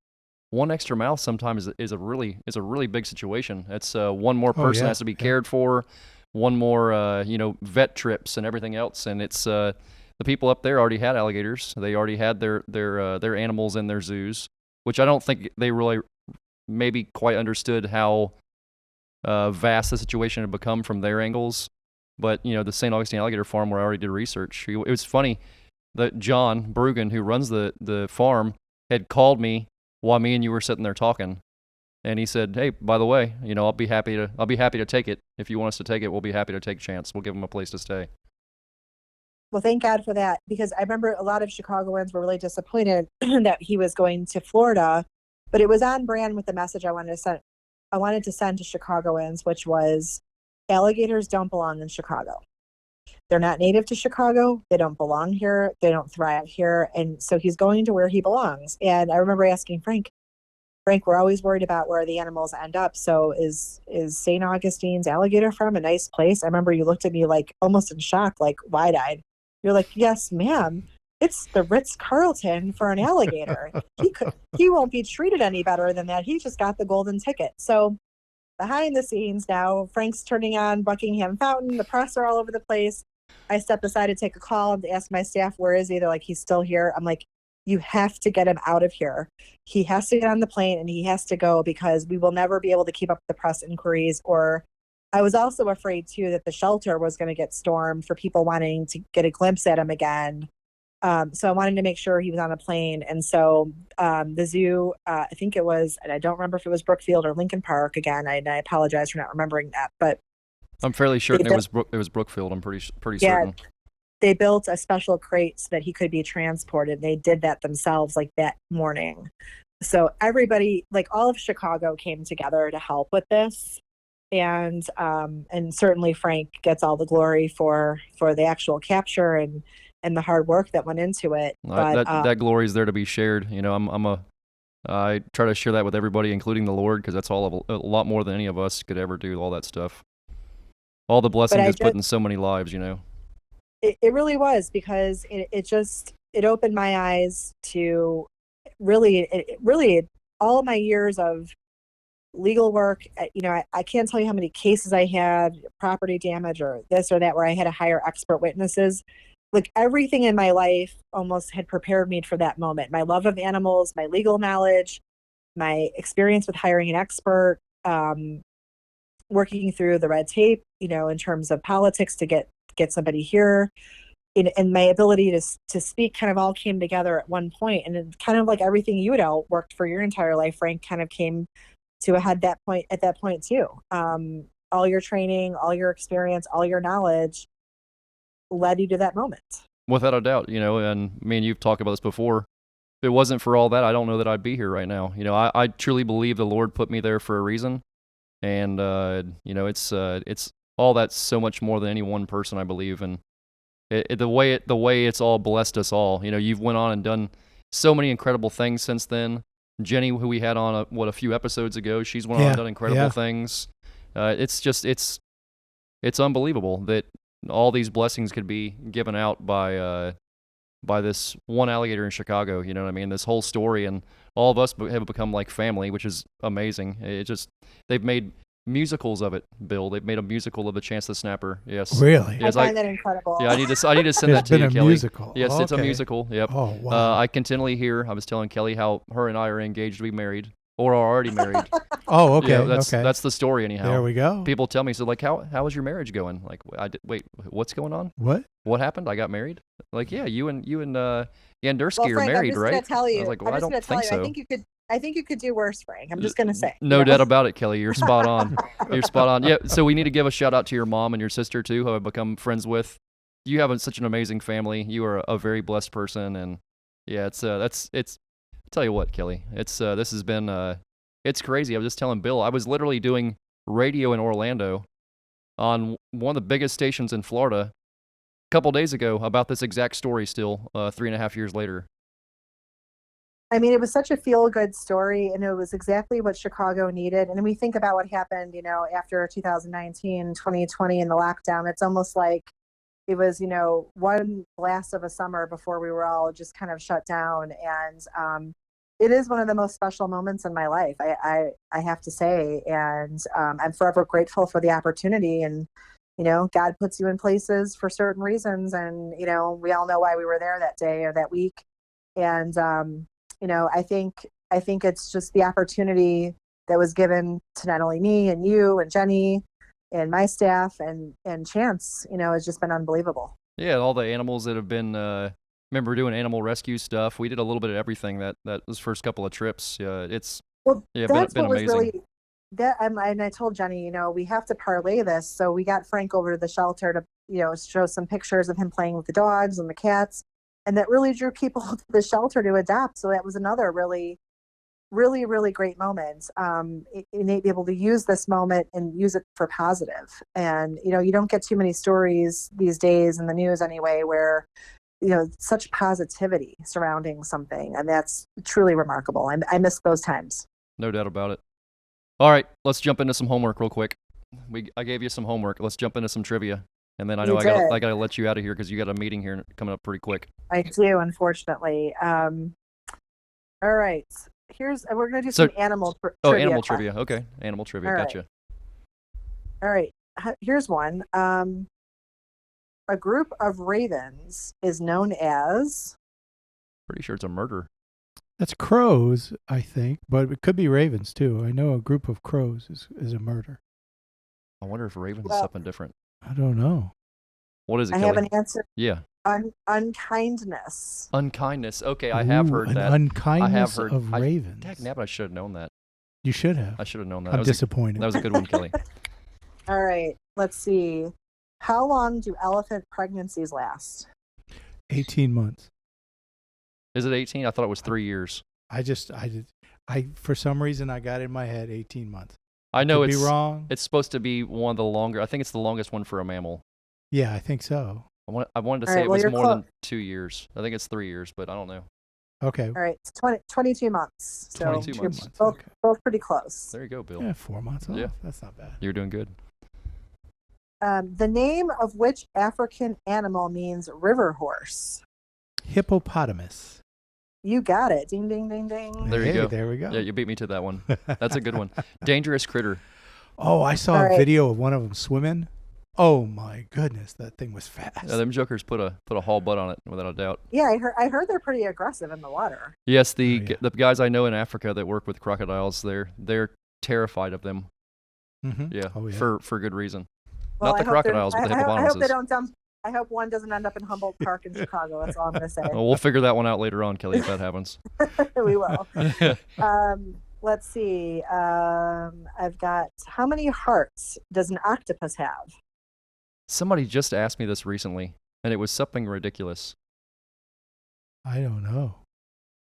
one extra mouth sometimes is a really big situation. It's one more person has to be cared for, one more vet trips and everything else, and it's the people up there already had alligators. They already had their animals in their zoos, which I don't think they really maybe quite understood how vast the situation had become from their angles. But, the St. Augustine Alligator Farm where I already did research, it was funny that John Brugan, who runs the farm, had called me while me and you were sitting there talking. And he said, hey, by the way, I'll be happy to take it. If you want us to take it, we'll be happy to take a chance. We'll give them a place to stay.
Well, thank God for that, because I remember a lot of Chicagoans were really disappointed that he was going to Florida. But it was on brand with the message I wanted to send to Chicagoans, which was alligators don't belong in Chicago. They're not native to Chicago. They don't belong here. They don't thrive here. And so he's going to where he belongs. And I remember asking Frank, we're always worried about where the animals end up. So is St. Augustine's Alligator Farm a nice place? I remember you looked at me like almost in shock, like wide-eyed. You're like, yes, ma'am. It's the Ritz-Carlton for an alligator. He won't be treated any better than that. He just got the golden ticket. So behind the scenes now, Frank's turning on Buckingham Fountain. The press are all over the place. I stepped aside to take a call and to ask my staff, where is he? They're like, he's still here. I'm like, you have to get him out of here. He has to get on the plane and he has to go, because we will never be able to keep up the press inquiries. Or I was also afraid too that the shelter was going to get stormed for people wanting to get a glimpse at him again. So I wanted to make sure he was on a plane. And so the zoo, I think it was, and I don't remember if it was Brookfield or Lincoln Park again. I apologize for not remembering that, but
I'm fairly certain it was Brookfield. I'm pretty certain.
They built a special crate so that he could be transported. They did that themselves like that morning. So everybody, like all of Chicago, came together to help with this. And certainly Frank gets all the glory for the actual capture and the hard work that went into it. But
that glory is there to be shared. I try to share that with everybody, including the Lord, because that's a lot more than any of us could ever do. All that stuff, all the blessings is put in so many lives.
It really was, because it opened my eyes to really all of my years of legal work. I can't tell you how many cases I had, property damage or this or that, where I had to hire expert witnesses. Like everything in my life almost had prepared me for that moment. My love of animals, my legal knowledge, my experience with hiring an expert, working through the red tape, in terms of politics to get somebody here, and my ability to speak kind of all came together at one point. And it kind of like everything you had all worked for your entire life, Frank, kind of came to a head at that point too. All your training, all your experience, all your knowledge led you to that moment.
Without a doubt, and me and you've talked about this before. If it wasn't for all that, I don't know that I'd be here right now. I truly believe the Lord put me there for a reason, and it's all that so much more than any one person, I believe, and the way it's all blessed us all. You've went on and done so many incredible things since then. Jenny, who we had on a few episodes ago, she's went on and done incredible things. It's unbelievable that all these blessings could be given out by this one alligator in Chicago. You know what I mean? This whole story, and all of us have become like family, which is amazing. They've made musicals of it, Bill. They've made a musical of the Chance the Snapper. Yes.
Really?
Yes,
I find that incredible.
Yeah, I need to send that
There's
to you,
been a
Kelley.
musical.
Yes, it's a
Okay.
musical. Yep.
Oh, wow.
I continually hear. I was telling Kelley how her and I are engaged to be married, or are already married.
Oh, okay.
Yeah, that's
okay.
that's the story anyhow.
There we go.
People tell me, so like, how is your marriage going? Like, wait, what's going on?
What?
What happened? I got married? Like, yeah, you and Gandurski
Well,
are
Frank,
married,
I'm just
right?
gonna tell you.
I was like, well, I
I'm just
don't
gonna tell
think
you.
so.
I think you could do worse, Frank. I'm just gonna say.
No doubt about it, Kelley. You're spot on. You're spot on. Yeah. So we need to give a shout out to your mom and your sister too, who I've become friends with. You have such an amazing family. You are a very blessed person, and yeah, it's. I'll tell you what, Kelley. This has been it's crazy. I was just telling Bill. I was literally doing radio in Orlando on one of the biggest stations in Florida a couple days ago about this exact story. Still, 3.5 years later.
I mean, it was such a feel-good story, and it was exactly what Chicago needed. And we think about what happened, after 2019, 2020, and the lockdown. It's almost like it was, one blast of a summer before we were all just kind of shut down. And it is one of the most special moments in my life, I have to say. And I'm forever grateful for the opportunity. And, God puts you in places for certain reasons. And, we all know why we were there that day or that week. And, I think it's just the opportunity that was given to not only me and you and Jenny and my staff and Chance, has just been unbelievable.
Yeah, all the animals that have been, remember doing animal rescue stuff. We did a little bit of everything that those first couple of trips.
That's
been
what was
amazing.
really and I told Jenny, we have to parlay this. So we got Frank over to the shelter to, show some pictures of him playing with the dogs and the cats. And that really drew people to the shelter to adopt. So that was another really, really, really great moment. And be able to use this moment and use it for positive. And, you don't get too many stories these days in the news anyway, where, such positivity surrounding something. And that's truly remarkable. I miss those times.
No doubt about it. All right, let's jump into some homework real quick. I gave you some homework. Let's jump into some trivia. And then I know I gotta let you out of here because you got a meeting here coming up pretty quick.
I do, unfortunately. All right. We're gonna do some animal trivia.
Oh, animal trivia. Okay, animal trivia.
All right.
Gotcha.
All right. Here's one. A group of ravens is known as.
Pretty sure it's a murder.
That's crows, I think, but it could be ravens too. I know a group of crows is a murder.
I wonder if ravens is something different.
I don't know.
What is it,
I
Kelley?
have an answer.
Yeah.
Unkindness.
Unkindness. Okay, I have heard that.
Unkindness
I have heard
of ravens.
Dang, I should have known that.
You should have.
I should have known that.
I'm disappointed.
That was a good one, Kelley.
All right. Let's see. How long do elephant pregnancies last?
18 months.
Is it 18? I thought it was 3 years.
I for some reason I got in my head 18 months.
I know
Could be wrong.
It's supposed to be one of the longer. I think it's the longest one for a mammal.
Yeah, I think so.
I wanted to say it was more than 2 years. I think it's 3 years, but I don't know.
Okay.
All right. It's 22 months. So
22 months.
Both pretty close.
There you go, Bill.
Yeah, 4 months off.
Yeah.
That's not bad.
You're doing good.
The name of which African animal means river horse?
Hippopotamus.
You got it. Ding, ding, ding, ding.
There you go.
There we go.
Yeah, you beat me to that one. That's a good one. Dangerous critter.
Oh, I saw a video of one of them swimming. Oh my goodness, that thing was fast.
Yeah, them jokers put a whole butt on it, without a doubt.
Yeah, I heard they're pretty aggressive in the water.
Yes, the guys I know in Africa that work with crocodiles, they're terrified of them.
Mm-hmm.
Yeah, for good reason.
Well,
Not the crocodiles, but the hippopotamuses.
I hope they don't dump. I hope one doesn't end up in Humboldt Park in Chicago. That's all I'm going to say.
Well, we'll figure that one out later on, Kelley, if that happens.
We will. Let's see. I've got, how many hearts does an octopus have?
Somebody just asked me this recently, and it was something ridiculous.
I don't know.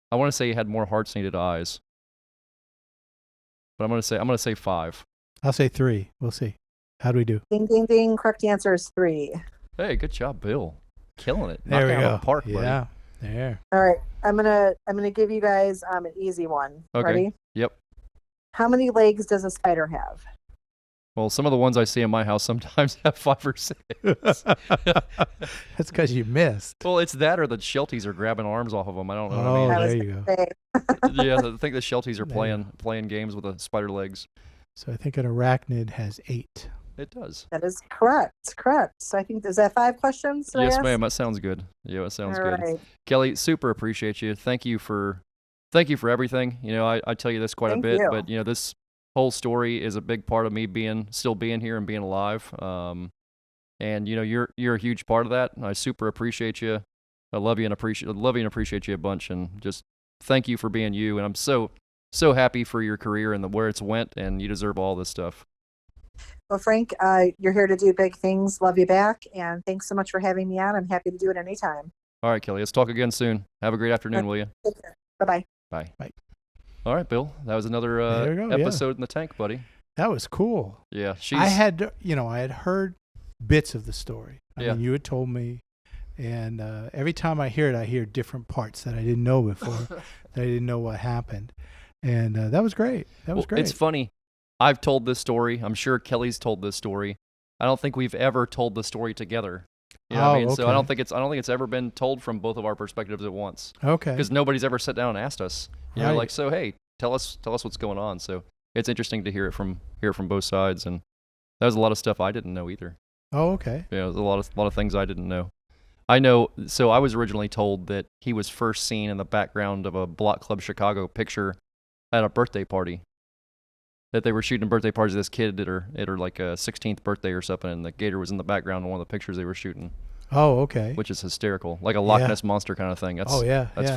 I want to say he had more hearts than he did eyes. But I'm gonna say 5.
I'll say 3. We'll see. How do we do?
Ding, ding, ding. Correct answer is 3.
Hey, good job, Bill. Killing it.
There we
Knocking out
go.
of the park, buddy.
Yeah. There.
All right. I'm gonna give you guys an easy one.
Okay.
Ready?
Yep.
How many legs does a spider have?
Well, some of the ones I see in my house sometimes have 5 or 6.
That's because you missed.
Well, it's that or the Shelties are grabbing arms off of them. I don't know
Oh,
what I
there you go.
Say,
mean. Yeah, I think the Shelties are playing games with the spider legs.
So I think an arachnid has 8.
It does.
That is correct. So I think, is that 5 questions? Did I
Yes,
ask?
ma'am. That sounds good. Yeah, that sounds
All
good.
right.
Kelly, super appreciate you. Thank you for everything. I tell you this quite
Thank
a bit,
you.
but this whole story is a big part of me still being here and being alive. And you're a huge part of that. And I super appreciate you. I love you and appreciate you a bunch. And just thank you for being you. And I'm so happy for your career and where it's went. And you deserve all this stuff.
Well, Frank, you're here to do big things. Love you back. And thanks so much for having me on. I'm happy to do it anytime.
All right, Kelly. Let's talk again soon. Have a great afternoon, will you?
Take care. Bye-bye.
Bye.
Bye.
All right, Bill. That was another
There you go,
episode in the tank, buddy.
That was cool.
Yeah,
I had heard bits of the story. I
Yeah.
mean, you had told me, and every time I hear it, I hear different parts that I didn't know before, that I didn't know what happened, and that was great. Great.
It's funny. I've told this story. I'm sure Kelly's told this story. I don't think we've ever told the story together. You know what I mean? So I don't think it's ever been told from both of our perspectives at once.
Okay.
Because nobody's ever sat down and asked us. You know,
Right.
like, so hey, tell us what's going on. So it's interesting to hear it from both sides, and that was a lot of stuff I didn't know either.
Oh, okay.
Yeah, there's a lot of things I didn't know. I know. So I was originally told that he was first seen in the background of a Block Club Chicago picture at a birthday party. That they were shooting birthday parties of this kid at her like 16th birthday or something, and the gator was in the background in one of the pictures they were shooting.
Oh, okay.
Which is hysterical, like a Loch Ness monster kind of thing. That's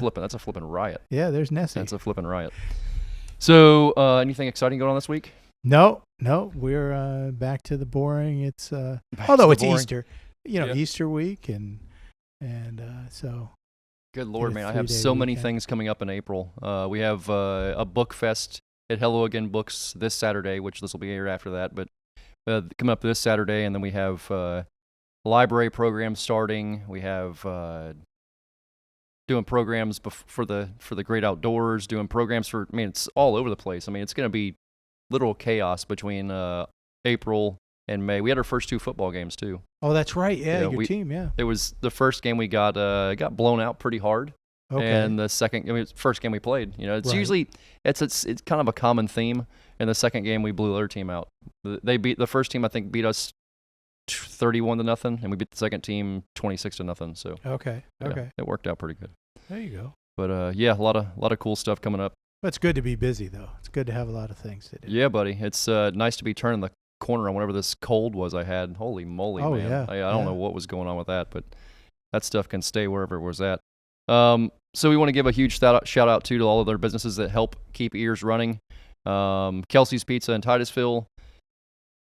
flipping. That's a flipping riot.
Yeah, there's Nessie.
That's a flipping riot. So, anything exciting going on this week?
No, we're back to the boring. It's although it's Easter, Easter week, and so.
Good Lord, man! I
3-day
have so many
weekend.
things coming up in April. We have a book fest at Hello Again Books this Saturday, which this will be aired after that. But coming up this Saturday, and then we have library programs starting. We have doing programs for the great outdoors. Doing programs for. I mean, it's all over the place. I mean, it's going to be literal chaos between April and May. We had our first 2 football games too.
Oh, that's right. Yeah, your team. Yeah.
It was the first game we got blown out pretty hard.
Okay.
And the first game we played, it's
Right.
usually it's kind of a common theme. In the second game, we blew their team out. The first team I think beat us 31-0, and we beat the second team 26-0. So
Okay.
yeah, it worked out pretty good.
There you go.
But yeah, a lot of cool stuff coming up.
But it's good to be busy though. It's good to have a lot of things to do.
Yeah, buddy, it's nice to be turning the corner on whatever this cold was I had. Holy moly,
Oh,
man!
yeah,
I don't know what was going on with that, but that stuff can stay wherever it was at. So we want to give a huge shout out to all of their businesses that help keep ears running. Kelsey's Pizza in Titusville,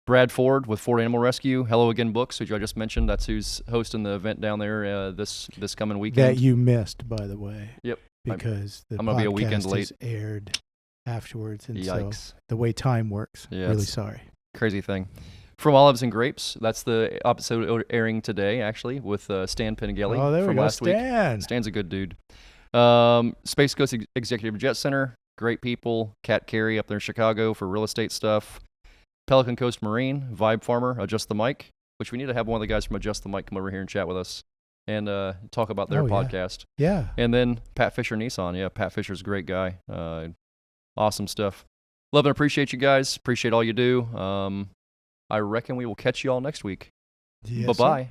Brad Ford with Ford Animal Rescue, Hello Again Books, which I just mentioned. That's who's hosting the event down there this coming weekend.
That you missed, by the way.
Yep.
Because the
I'm gonna be a weekend
podcast
late.
is aired afterwards, and
Yikes.
so the way time works.
Yeah,
really
it's
sorry.
Crazy thing. From Olives and Grapes, that's the episode airing today, actually, with Stan Pengelly
Oh, there we
from
go.
last week. Stan's a good dude. Space Coast Executive Jet Center, great people. Kat Carey up there in Chicago for real estate stuff. Pelican Coast Marine, Vibe Farmer, Adjust the Mic, which we need to have one of the guys from Adjust the Mic come over here and chat with us and talk about their podcast.
Yeah.
And then Pat Fisher Nissan. Yeah, Pat Fisher's a great guy. Awesome stuff. Love and appreciate you guys. Appreciate all you do. I reckon we will catch you all next week.
Yes, sir.
Bye-bye.